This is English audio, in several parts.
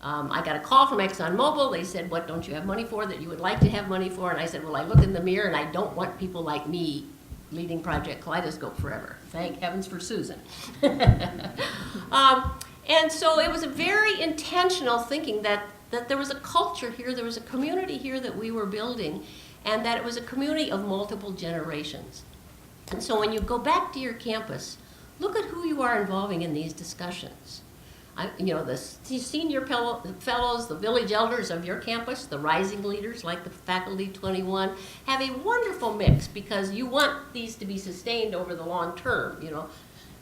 I got a call from ExxonMobil. They said, what don't you have money for that you would like to have money for? And I said, well, I look in the mirror and I don't want people like me leading Project Kaleidoscope forever. Thank heavens for Susan. And so it was a very intentional thinking that there was a culture here, there was a community here that we were building, and that it was a community of multiple generations. And so when you go back to your campus, look at who you are involving in these discussions. The senior fellows, the village elders of your campus, the rising leaders like the Faculty 21, have a wonderful mix because you want these to be sustained over the long term.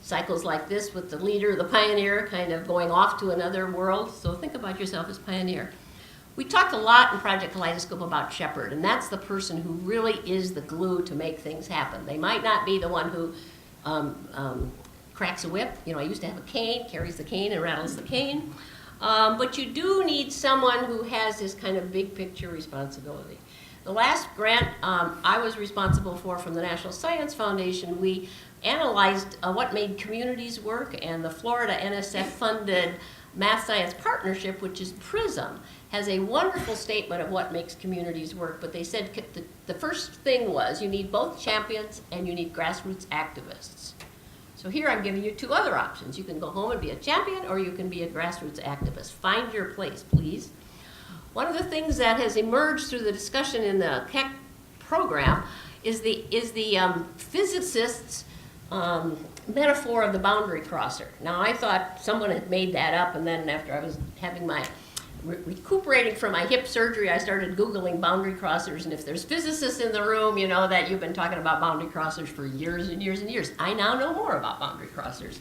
Cycles like this with the leader, the pioneer, kind of going off to another world. So think about yourself as pioneer. We talked a lot in Project Kaleidoscope about shepherd, and that's the person who really is the glue to make things happen. They might not be the one who cracks a whip. I used to have a cane, carries the cane and rattles the cane. But you do need someone who has this kind of big picture responsibility. The last grant I was responsible for from the National Science Foundation, we analyzed what made communities work, and the Florida NSF-funded Math Science Partnership, which is PRISM, has a wonderful statement of what makes communities work. But they said the first thing was you need both champions and you need grassroots activists. So here I'm giving you two other options. You can go home and be a champion, or you can be a grassroots activist. Find your place, please. One of the things that has emerged through the discussion in the KEC program is the physicists' metaphor of the boundary crosser. Now, I thought someone had made that up, and then after I was having my recuperating from my hip surgery, I started Googling boundary crossers, and if there's physicists in the room, you know that you've been talking about boundary crossers for years and years and years. I now know more about boundary crossers.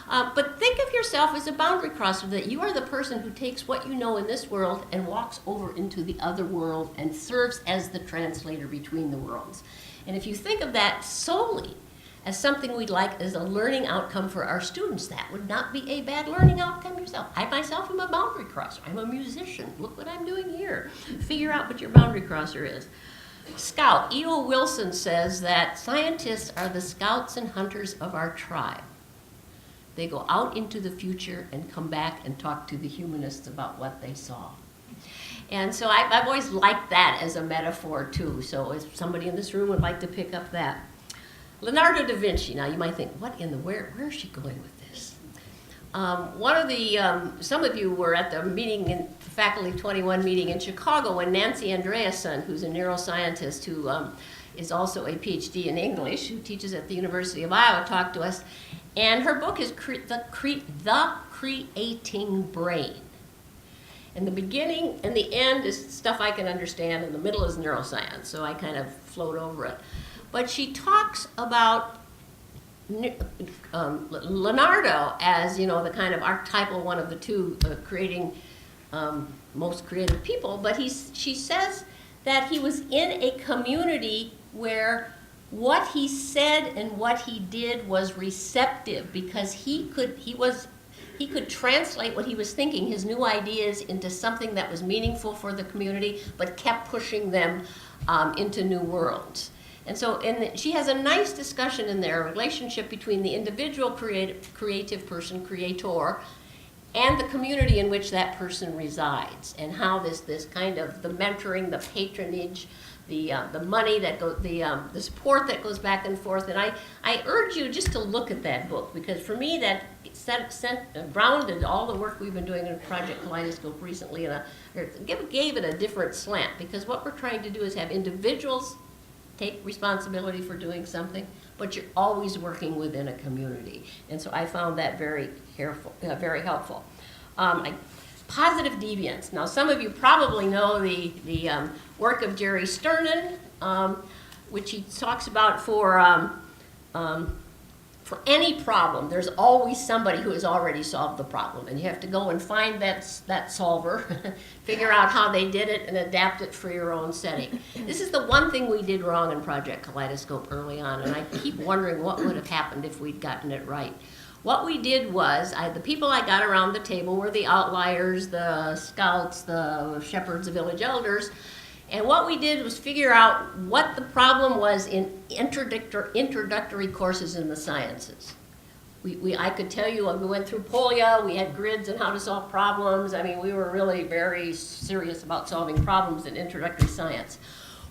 But think of yourself as a boundary crosser, that you are the person who takes what you know in this world and walks over into the other world and serves as the translator between the worlds. And if you think of that solely as something we'd like as a learning outcome for our students, that would not be a bad learning outcome yourself. I myself am a boundary crosser. I'm a musician. Look what I'm doing here. Figure out what your boundary crosser is. Scout, E.O. Wilson says that scientists are the scouts and hunters of our tribe. They go out into the future and come back and talk to the humanists about what they saw. And so I've always liked that as a metaphor too. So if somebody in this room would like to pick up that. Leonardo da Vinci. Now you might think, what in the where is she going with this? Some of you were at the meeting in the Faculty 21 meeting in Chicago when Nancy Andreasen, who's a neuroscientist who is also a PhD in English, who teaches at the University of Iowa, talked to us. And her book is The Creating Brain. And the beginning and the end is stuff I can understand, and the middle is neuroscience, so I kind of float over it. But she talks about Leonardo as, the kind of archetypal one of the two creating most creative people. But she says that he was in a community where what he said and what he did was receptive, because he could translate what he was thinking, his new ideas, into something that was meaningful for the community, but kept pushing them into new worlds. And so she has a nice discussion in there, a relationship between the individual creative person, creator, and the community in which that person resides, and how this kind of the mentoring, the patronage, the money that goes, the support that goes back and forth. And I urge you just to look at that book, because for me that grounded all the work we've been doing in Project Kaleidoscope recently, gave it a different slant, because what we're trying to do is have individuals take responsibility for doing something, but you're always working within a community. And so I found that very helpful. Positive deviance. Now, some of you probably know the work of Jerry Sternin, which he talks about for any problem. There's always somebody who has already solved the problem, and you have to go and find that solver, figure out how they did it, and adapt it for your own setting. This is the one thing we did wrong in Project Kaleidoscope early on, and I keep wondering what would have happened if we'd gotten it right. What we did was, the people I got around the table were the outliers, the scouts, the shepherds, the village elders, and what we did was figure out what the problem was in introductory courses in the sciences. I could tell you, we went through polio, we had grids on how to solve problems. I mean, we were really very serious about solving problems in introductory science.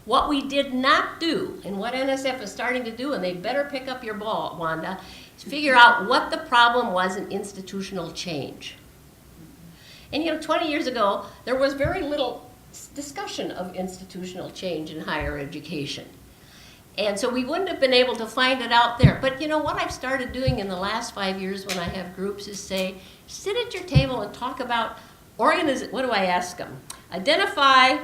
What we did not do, and what NSF is starting to do, and they better pick up your ball, Wanda, is figure out what the problem was in institutional change. And 20 years ago, there was very little discussion of institutional change in higher education. And so we wouldn't have been able to find it out there. But what I've started doing in the last 5 years when I have groups is say, sit at your table and talk about what do I ask them? Identify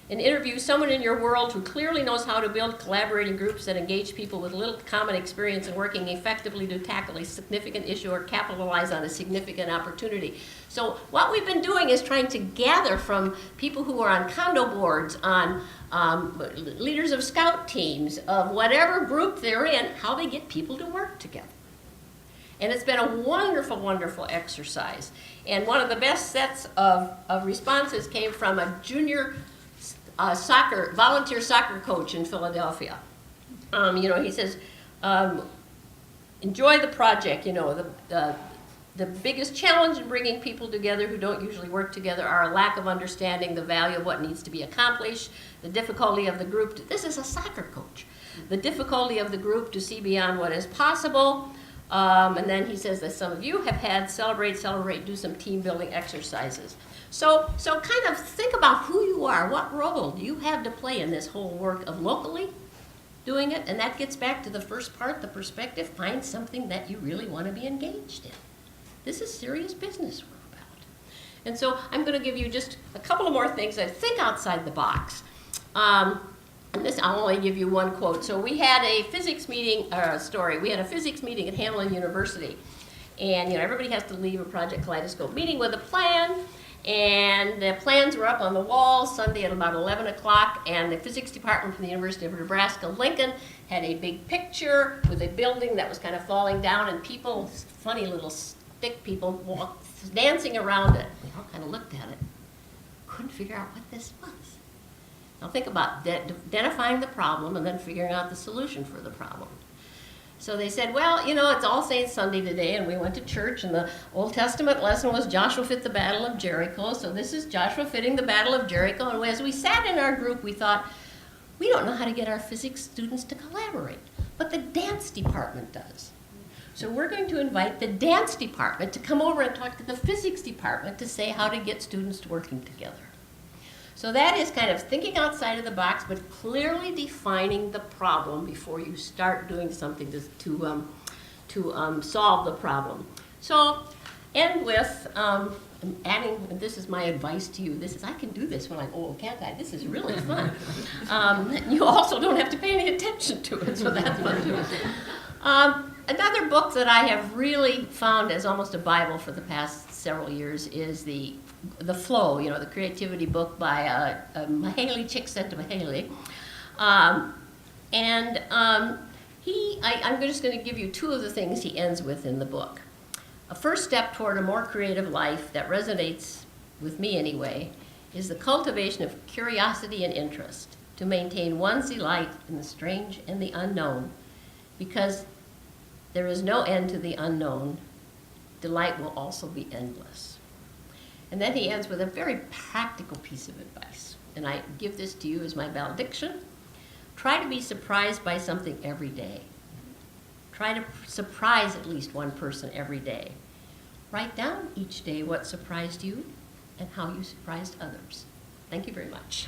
and interview someone in your world who clearly knows how to build collaborating groups that engage people with little common experience in working effectively to tackle a significant issue or capitalize on a significant opportunity. So what we've been doing is trying to gather from people who are on condo boards, on leaders of scout teams, of whatever group they're in, how they get people to work together. And it's been a wonderful, wonderful exercise. And one of the best sets of responses came from a junior volunteer soccer coach in Philadelphia. He says, enjoy the project. The biggest challenge in bringing people together who don't usually work together are a lack of understanding the value of what needs to be accomplished, the difficulty of the group this is a soccer coach, the difficulty of the group to see beyond what is possible. And then he says that some of you have had celebrate, do some team building exercises. So kind of think about who you are. What role do you have to play in this whole work of locally doing it? And that gets back to the first part, the perspective. Find something that you really want to be engaged in. This is serious business we're about. And so I'm going to give you just a couple of more things that think outside the box. And this, I'll only give you one quote. So we had a physics meeting, we had a physics meeting at Hamline University. And everybody has to leave a Project Kaleidoscope meeting with a plan. And the plans were up on the wall Sunday at about 11 o'clock, and the physics department from the University of Nebraska-Lincoln had a big picture with a building that was kind of falling down, and people, funny little stick people, dancing around it. We all kind of looked at it, couldn't figure out what this was. Now think about identifying the problem and then figuring out the solution for the problem. So they said, well, it's All Saints Sunday today, and we went to church, and the Old Testament lesson was Joshua fit the battle of Jericho. So this is Joshua fitting the battle of Jericho. And as we sat in our group, we thought, we don't know how to get our physics students to collaborate, but the dance department does. So we're going to invite the dance department to come over and talk to the physics department to say how to get students working together. So that is kind of thinking outside of the box, but clearly defining the problem before you start doing something to solve the problem. So end with adding, and this is my advice to you, I can do this when I'm old, can't I? This is really fun. You also don't have to pay any attention to it, so that's fun too. Another book that I have really found as almost a Bible for the past several years is the Flow, the creativity book by Mahaley Csikszentmihalyi. I'm just going to give you two of the things he ends with in the book. A first step toward a more creative life that resonates with me anyway is the cultivation of curiosity and interest to maintain one's delight in the strange and the unknown, because there is no end to the unknown. Delight will also be endless. And then he ends with a very practical piece of advice. And I give this to you as my valediction. Try to be surprised by something every day. Try to surprise at least one person every day. Write down each day what surprised you and how you surprised others. Thank you very much.